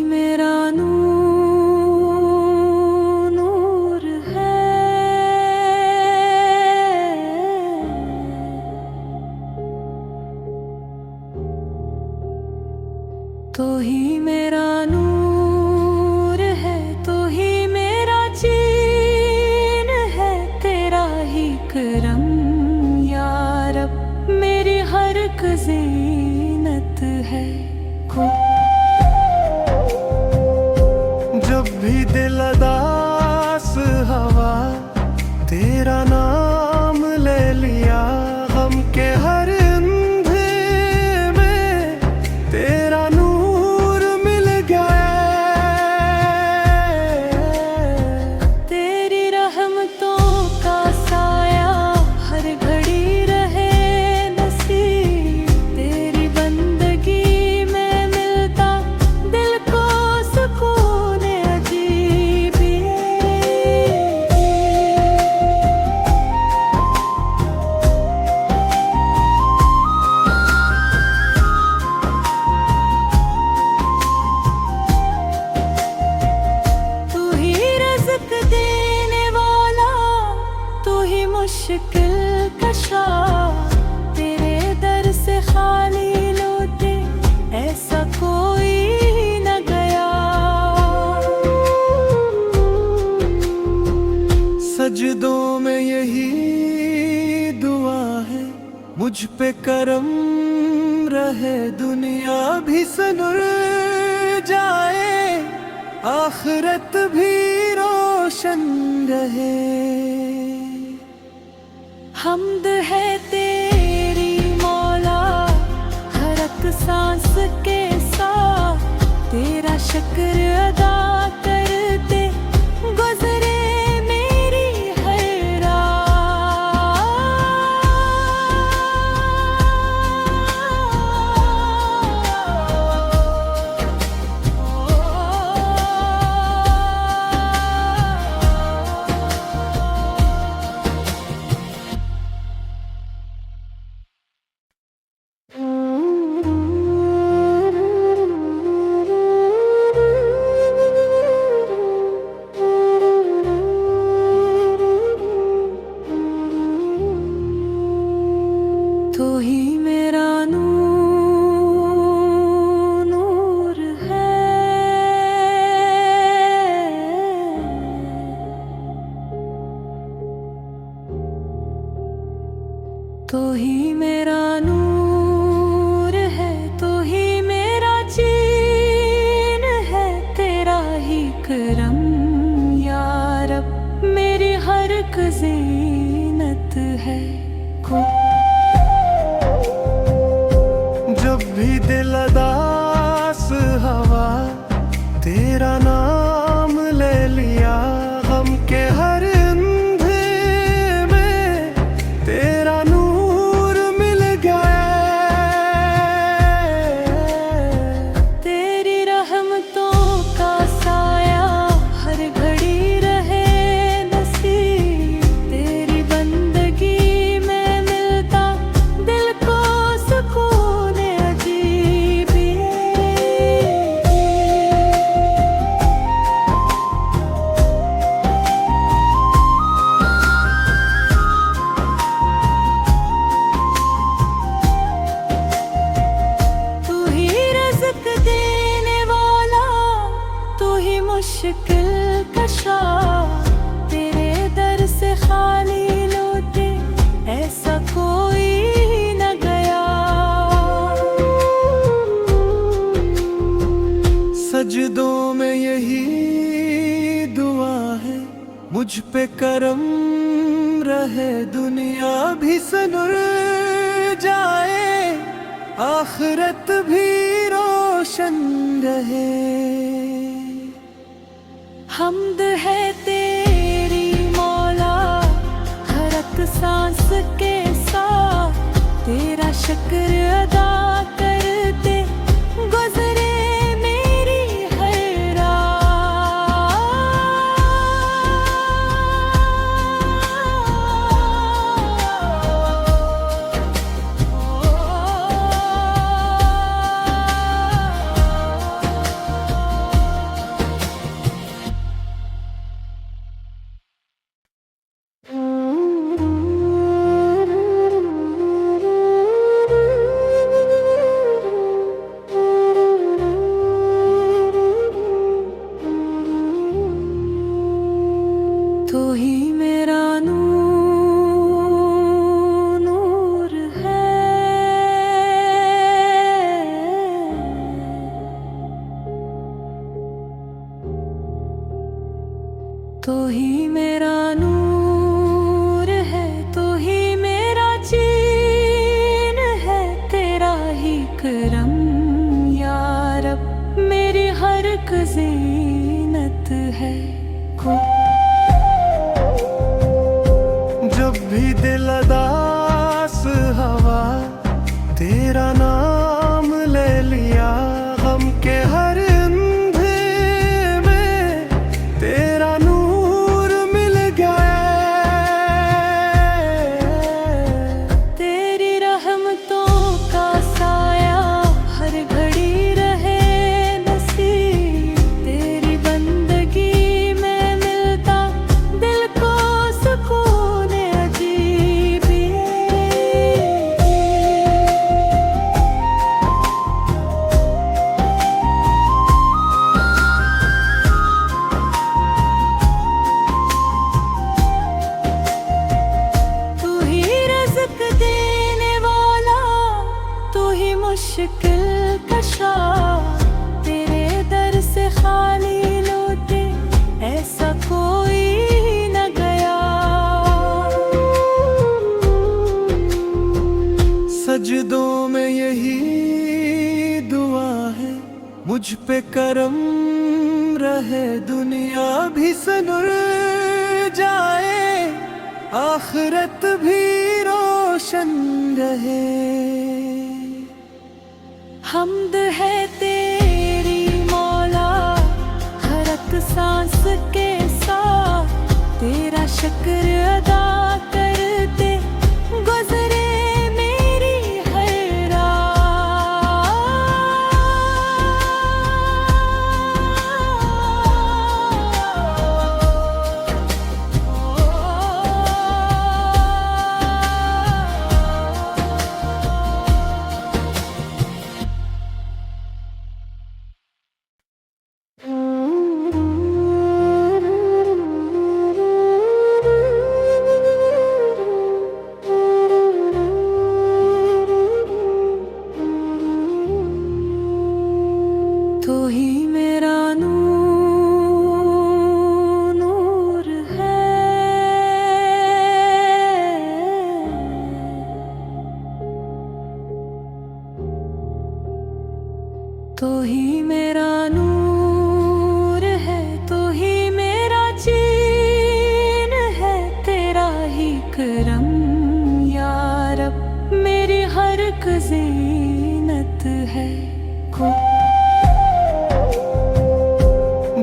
मेरा नूर है। तो ही मेरा नूर है, तो ही मेरा चैन है, तेरा ही करम या रब मेरी हर एक ज़ीनत है। जब भी दिल उदास हवा तेरा नाम ले लिया, गम के हर अंधे में तेरा नूर मिल गया। तेरी रहमतों का साया हर घड़ी रहे नसीब, तेरी बंदगी में मिलता दिल को सुकून अजीब। तू ही रज़्क़ देने वाला, तू ही मुश्किल कशा, तेरे दर से खाली लौटे ऐसा कोई न गया। सजदों में यही दुआ है, मुझ पे करम रहे, दुनिया भी सनुर जाए, आखिरत भी रोशन रहे। हम्द है तेरी मौला हर एक सांस के साथ, तेरा शुक्र अदा करते गुजरे मेरी हर तो ही मेरा नूर है। तो ही मेरा नूर है, तो ही मेरा चैन है, तेरा ही करम या रब मेरी हर एक ज़ीनत है। जब भी दिल उदास हवा तेरा नाम ले लिया, गम के हर अंधे में तेरा नूर मिल गया। तेरी रहमतों का साया हर घड़ी रहे नसीब, तेरी बंदगी में मिलता दिल को सुकून अजीब। तू ही रज़्क़ देने वाला, तू ही मुश्किल कशा, तेरे दर से खाली लौटे ऐसा कोई न गया। सजदों में यही दुआ है, मुझ पे करम रहे, दुनिया भी सनुर जाए, आखिरत भी रोशन रहे। हम्द है तेरी मौला हर एक सांस के साथ, तेरा शुक्र अदा करते गुजरे मेरी हर रात। तू ही मेरा नूर है, तू ही मेरा चैन है, तेरा ही करम या रब मेरी हर एक ज़ीनत है। जब भी दिल उदास हवा तेरा नाम ले लिया, गम के हर अंधेरे में तेरा नूर मिल गया। तेरी रहमतों का साया हर घड़ी रहे नसीब, तेरी बंदगी में मिलता दिल को सुकून अजीब। तू ही रज़्क़ देने वाला, तू ही मुश्किल कशा, तेरे दर से खाली लौटे ऐसा कोई न गया। सजदों में यही दुआ है, मुझ पे करम रहे, दुनिया भी सनुर जाए, आखिरत भी रोशन रहे। हम्द है तेरी मौला हर एक सांस के साथ, तेरा शुक्र अदा करते गुजरे मेरी हर तू ही मेरा नूर है, तू ही मेरा नूर है, तू ही मेरा चैन है, तेरा ही करम या रब मेरी हर एक ज़ीनत है।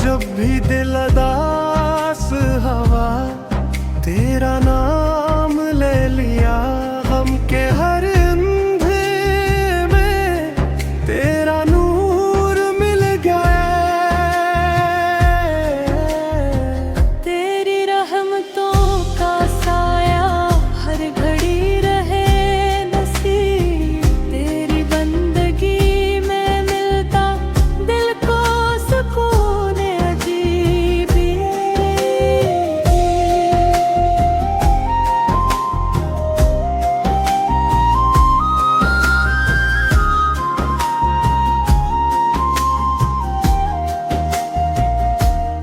जब भी दिल उदास हवा तेरा नाम ले लिया, गम के हर अंधेरे में तेरा नूर मिल गया। तेरी रहमतों का साया हर घड़ी रहे नसीब, तेरी बंदगी में मिलता दिल को सुकून अजीब।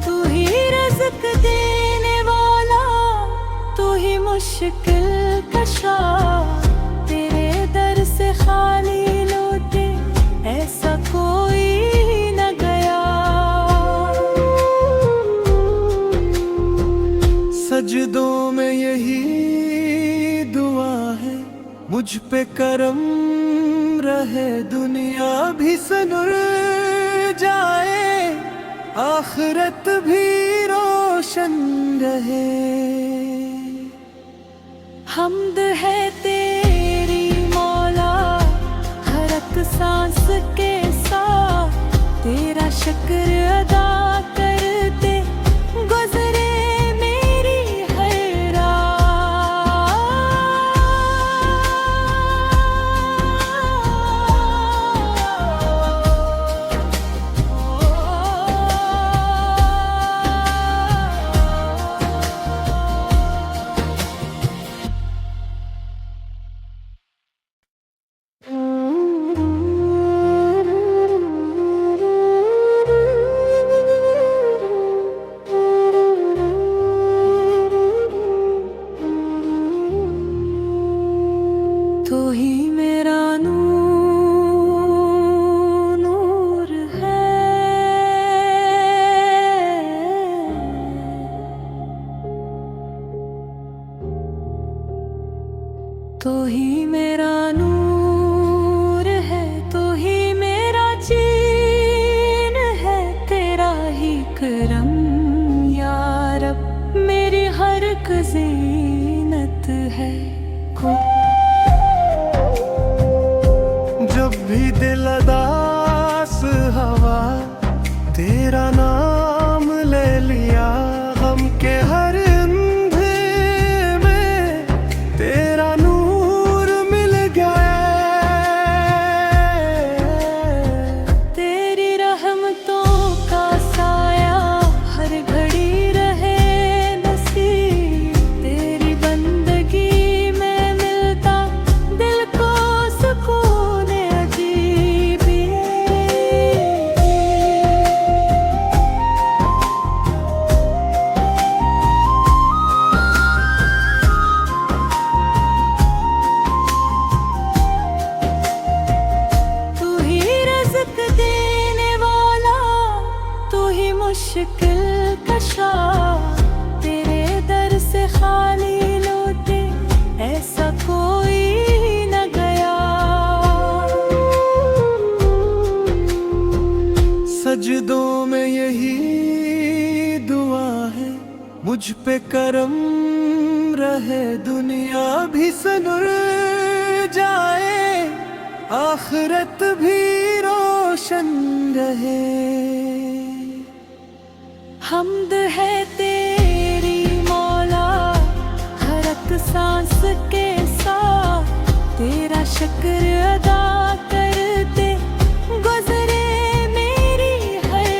तू ही रज़्क़ देने वाला, तू ही मुश्किल कशा, तेरे दर से खाली लौटे ऐसा कोई न गया। सजदों में यही दुआ है, मुझ पे करम रहे, दुनिया भी सनुर जाए, आखिरत भी रोशन रहे। हम्द है तेरी मौला हर एक सांस के साथ, तेरा शुक्र अदा करते गुजरे मेरी हर एक जीनत है। जब भी दिल अदास हवा तेरा नाम ले लिया, गम के हर अंधे में तेरा नूर मिल गया। तेरी रहमतों का साया हर घड़ी रहे नसीब, तेरी बंदगी में मिलता दिल को सुकून अजीब। तू ही रज़्क़ देने वाला, तू ही मुश्किल कशा, तेरे दर से खाली लौटे ऐसा कोई न गया। सजदों में यही दुआ है, मुझ पे करम रहे, दुनिया भी सनुर जाए, आखिरत भी रोशन रहे। हम्द है तेरी मौला, हर एक सांस के साथ तेरा शुक्र अदा करते गुजरे मेरी हर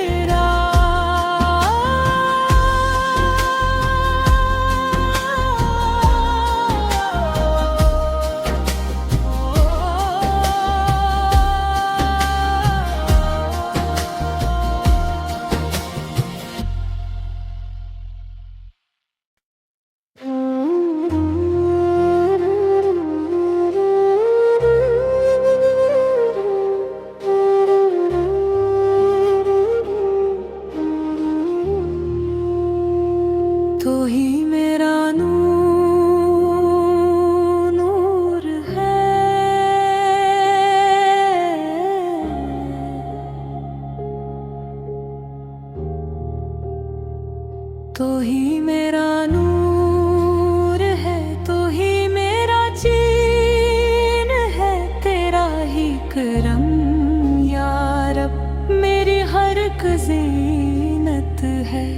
तो ही मेरा नूर है। तो ही मेरा नूर है, तो ही मेरा चैन है, तेरा ही करम या रब मेरी हर एक जीनत है।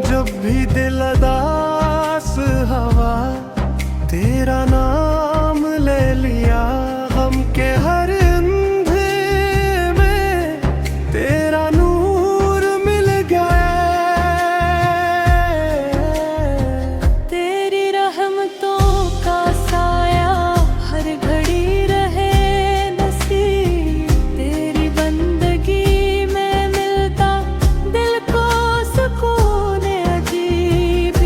जब भी दिल अदास हवा तेरा नाम ले लिया, गम के हर अंधे में तेरा नूर मिल गया। तेरी रहमतों का साया हर घड़ी रहे नसीब, तेरी बंदगी में मिलता दिल को सुकून अजीब।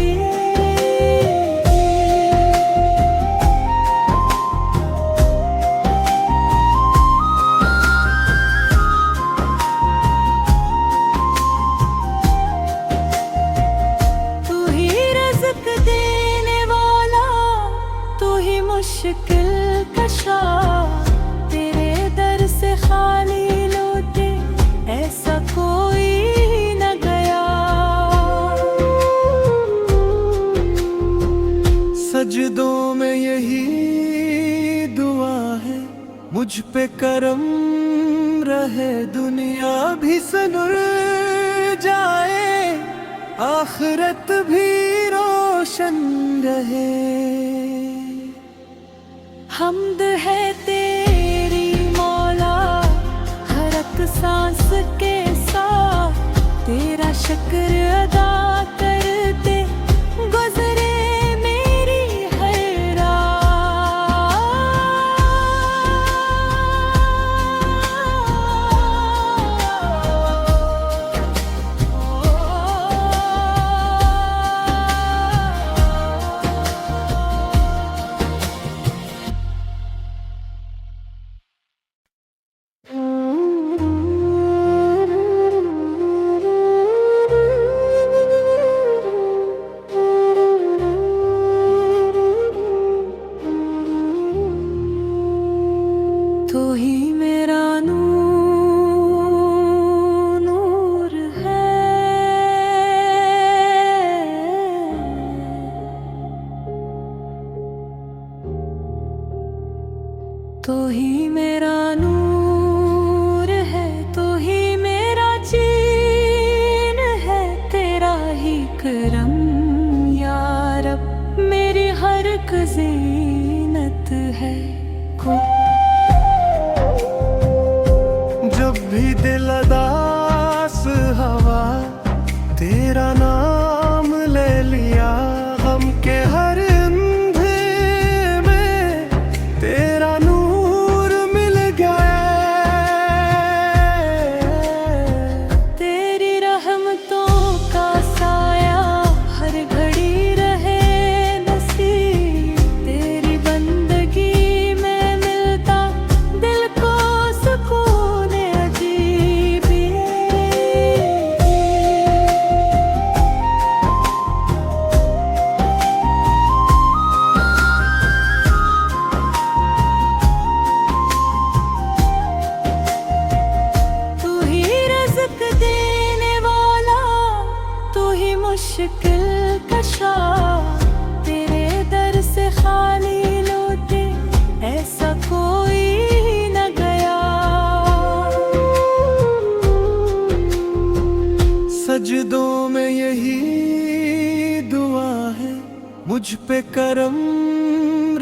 तू ही रज़्क़ देने वाला, तू ही मुश्किल कशा, तेरे दर से खाली लौटे ऐसा कोई न गया। सजदों में यही दुआ है, मुझ पे करम रहे, दुनिया भी सनुर जाए, आखिरत भी रोशन रहे। हम्द है तेरी मौला, हर एक सांस के साथ तेरा शुक्र अदा करते गुजरे मेरी हर भी दिल अदास हवा तेरा नाम ले लिया, हम के हर अंधे में तेरा नूर मिल गया। तेरी रहमतों का साया हर घड़ी रहे नसीब, तेरी बंदगी में मिलता दिल को सुकून अजीब। तू ही रज़्क़ देने वाला, तू ही मुश्किल कशा, तेरे दर से खाली लौटे ऐसा कोई न गया। सजदों में यही दुआ है, मुझ पे करम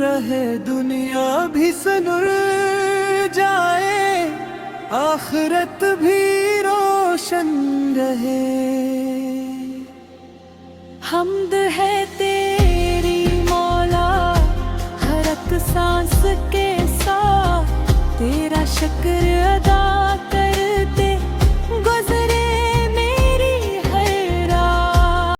रहे, दुनिया भी सनुर जाए, आखिरत भी रोशन रहे। हम्द है तेरी मौला हर एक सांस के साथ, तेरा शुक्र अदा